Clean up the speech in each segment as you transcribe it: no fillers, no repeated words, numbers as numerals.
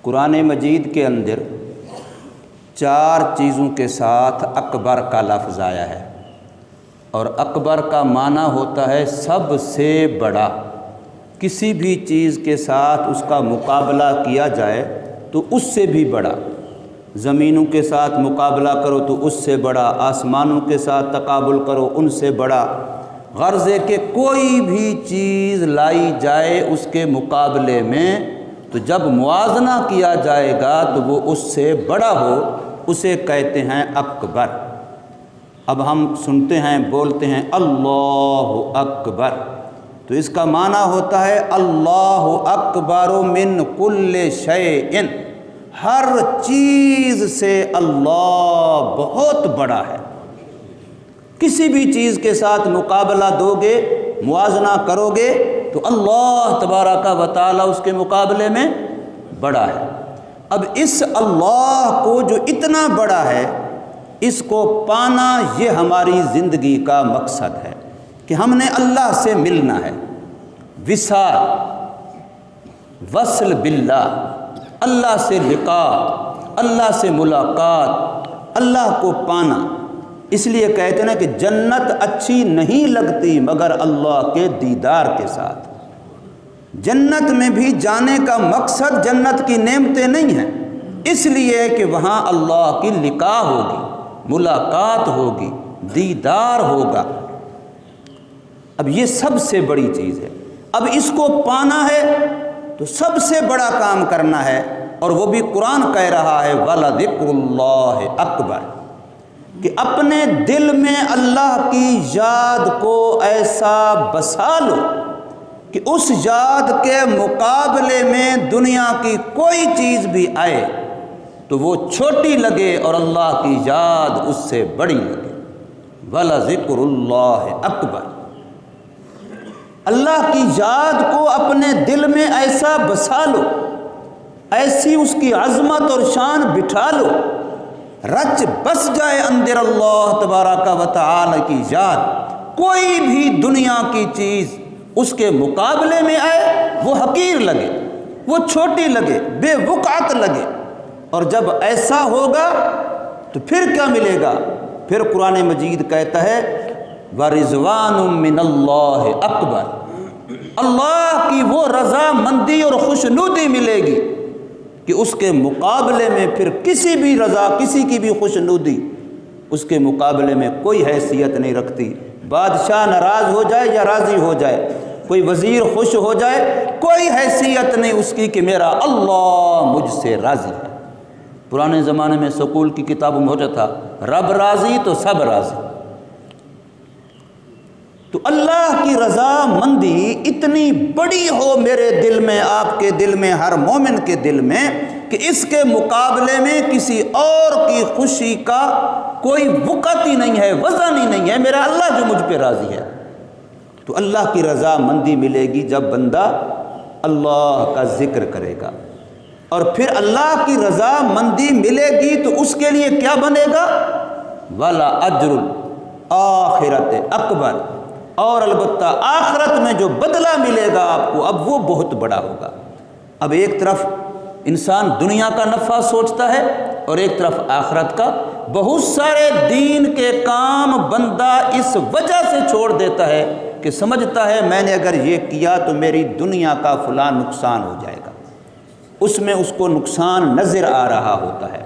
قرآن مجید کے اندر 4 چیزوں کے ساتھ اکبر کا لفظ آیا ہے، اور اکبر کا معنی ہوتا ہے سب سے بڑا۔ کسی بھی چیز کے ساتھ اس کا مقابلہ کیا جائے تو اس سے بھی بڑا۔ زمینوں کے ساتھ مقابلہ کرو تو اس سے بڑا، آسمانوں کے ساتھ تقابل کرو ان سے بڑا۔ غرض ہے کہ کوئی بھی چیز لائی جائے اس کے مقابلے میں تو جب موازنہ کیا جائے گا تو وہ اس سے بڑا ہو، اسے کہتے ہیں اکبر۔ اب ہم سنتے ہیں، بولتے ہیں اللہ اکبر، تو اس کا معنی ہوتا ہے اللہ اکبر من کل شیء، ہر چیز سے اللہ بہت بڑا ہے۔ کسی بھی چیز کے ساتھ مقابلہ دو گے، موازنہ کرو گے تو اللہ تبارک و تعالی اس کے مقابلے میں بڑا ہے۔ اب اس اللہ کو جو اتنا بڑا ہے، اس کو پانا یہ ہماری زندگی کا مقصد ہے کہ ہم نے اللہ سے ملنا ہے۔ وصال، وصل باللہ، اللہ سے لقاء، اللہ سے ملاقات، اللہ کو پانا۔ اس لیے کہتے ہیں کہ جنت اچھی نہیں لگتی مگر اللہ کے دیدار کے ساتھ۔ جنت میں بھی جانے کا مقصد جنت کی نعمتیں نہیں ہیں، اس لیے کہ وہاں اللہ کی لقاء ہوگی، ملاقات ہوگی، دیدار ہوگا۔ اب یہ سب سے بڑی چیز ہے۔ اب اس کو پانا ہے تو سب سے بڑا کام کرنا ہے، اور وہ بھی قرآن کہہ رہا ہے وَلَذِكْرُ اللَّهِ أَكْبَرُ، کہ اپنے دل میں اللہ کی یاد کو ایسا بسا لو کہ اس یاد کے مقابلے میں دنیا کی کوئی چیز بھی آئے تو وہ چھوٹی لگے اور اللہ کی یاد اس سے بڑی لگے۔ وَلَذِكْرُ اللَّهِ أَكْبَرُ، اللہ کی یاد کو اپنے دل میں ایسا بسا لو، ایسی اس کی عظمت اور شان بٹھا لو، رچ بس جائے اندر اللہ تبارک و تعالی کی یاد۔ کوئی بھی دنیا کی چیز اس کے مقابلے میں آئے وہ حقیر لگے، وہ چھوٹی لگے، بے وقعت لگے۔ اور جب ایسا ہوگا تو پھر کیا ملے گا؟ پھر قرآن مجید کہتا ہے وَرِضْوَانٌ مِّنَ اللَّهِ أَكْبَرُ، اللہ کی وہ رضا مندی اور خوشنودی ملے گی کہ اس کے مقابلے میں پھر کسی بھی رضا، کسی کی بھی خوشنودی اس کے مقابلے میں کوئی حیثیت نہیں رکھتی۔ بادشاہ ناراض ہو جائے یا راضی ہو جائے، کوئی وزیر خوش ہو جائے، کوئی حیثیت نہیں اس کی کہ میرا اللہ مجھ سے راضی ہے۔ پرانے زمانے میں سکول کی کتابوں میں ہوتا تھا رب راضی تو سب راضی۔ تو اللہ کی رضا مندی اتنی بڑی ہو میرے دل میں، آپ کے دل میں، ہر مومن کے دل میں، کہ اس کے مقابلے میں کسی اور کی خوشی کا کوئی وقت ہی نہیں ہے، وزن ہی نہیں ہے۔ میرا اللہ جو مجھ پہ راضی ہے، تو اللہ کی رضا مندی ملے گی جب بندہ اللہ کا ذکر کرے گا۔ اور پھر اللہ کی رضا مندی ملے گی تو اس کے لیے کیا بنے گا؟ وَلَا أَجْرُ الْآخِرَةِ أَكْبَرُ، اور البتہ آخرت میں جو بدلہ ملے گا آپ کو، اب وہ بہت بڑا ہوگا۔ اب ایک طرف انسان دنیا کا نفع سوچتا ہے اور ایک طرف آخرت کا۔ بہت سارے دین کے کام بندہ اس وجہ سے چھوڑ دیتا ہے کہ سمجھتا ہے میں نے اگر یہ کیا تو میری دنیا کا فلاں نقصان ہو جائے گا، اس میں اس کو نقصان نظر آ رہا ہوتا ہے۔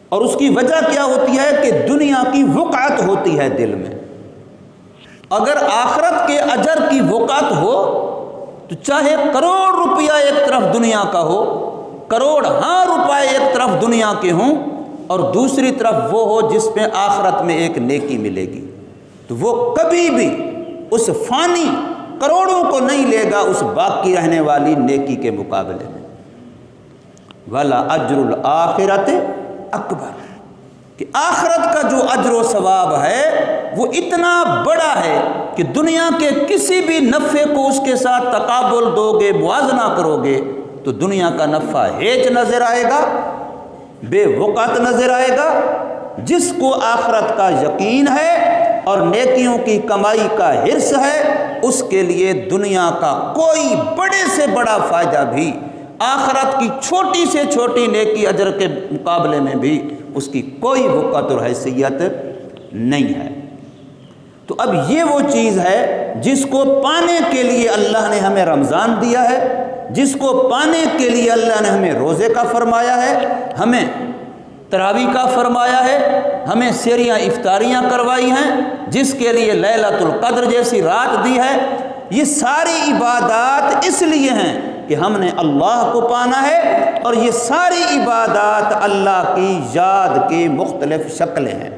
اور اس کی وجہ کیا ہوتی ہے کہ دنیا کی وقعت ہوتی ہے دل میں۔ اگر آخرت کے اجر کی وقعت ہو تو چاہے کروڑ روپیہ ایک طرف دنیا کا ہو، کروڑ ہاں روپے ایک طرف دنیا کے ہوں، اور دوسری طرف وہ ہو جس میں آخرت میں ایک نیکی ملے گی، تو وہ کبھی بھی اس فانی کروڑوں کو نہیں لے گا اس باقی رہنے والی نیکی کے مقابلے میں۔ وَلَا أَجْرُ الْآخِرَةِ أَكْبَرُ، کہ آخرت کا جو اجر و ثواب ہے وہ اتنا بڑا ہے کہ دنیا کے کسی بھی نفع کو اس کے ساتھ تقابل دو گے، موازنہ کرو گے تو دنیا کا نفع ہیچ نظر آئے گا، بے وقت نظر آئے گا۔ جس کو آخرت کا یقین ہے اور نیکیوں کی کمائی کا حرص ہے، اس کے لیے دنیا کا کوئی بڑے سے بڑا فائدہ بھی آخرت کی چھوٹی سے چھوٹی نیکی اجر کے مقابلے میں بھی اس کی کوئی وقت اور حیثیت نہیں ہے۔ تو اب یہ وہ چیز ہے جس کو پانے کے لیے اللہ نے ہمیں رمضان دیا ہے، جس کو پانے کے لیے اللہ نے ہمیں روزے کا فرمایا ہے، ہمیں تراویح کا فرمایا ہے، ہمیں سحریاں افطاریاں کروائی ہیں، جس کے لیے لیلۃ القدر جیسی رات دی ہے۔ یہ ساری عبادات اس لیے ہیں کہ ہم نے اللہ کو پانا ہے، اور یہ ساری عبادات اللہ کی یاد کی مختلف شکلیں ہیں۔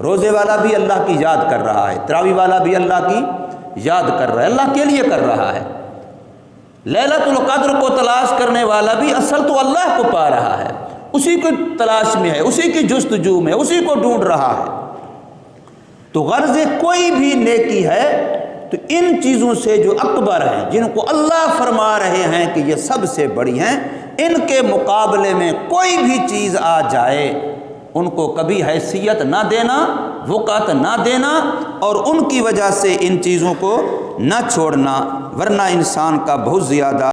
روزے والا بھی اللہ کی یاد کر رہا ہے، تراویح والا بھی اللہ کی یاد کر رہا ہے، اللہ کے لیے کر رہا ہے۔ لیلۃ القدر کو تلاش کرنے والا بھی اصل تو اللہ کو پا رہا ہے، اسی کو تلاش میں ہے، اسی کی جستجو میں، اسی کو ڈھونڈ رہا ہے۔ تو غرض کوئی بھی نیکی ہے تو ان چیزوں سے جو اکبر ہیں، جن کو اللہ فرما رہے ہیں کہ یہ سب سے بڑی ہیں، ان کے مقابلے میں کوئی بھی چیز آ جائے ان کو کبھی حیثیت نہ دینا، وقت نہ دینا، اور ان کی وجہ سے ان چیزوں کو نہ چھوڑنا، ورنہ انسان کا بہت زیادہ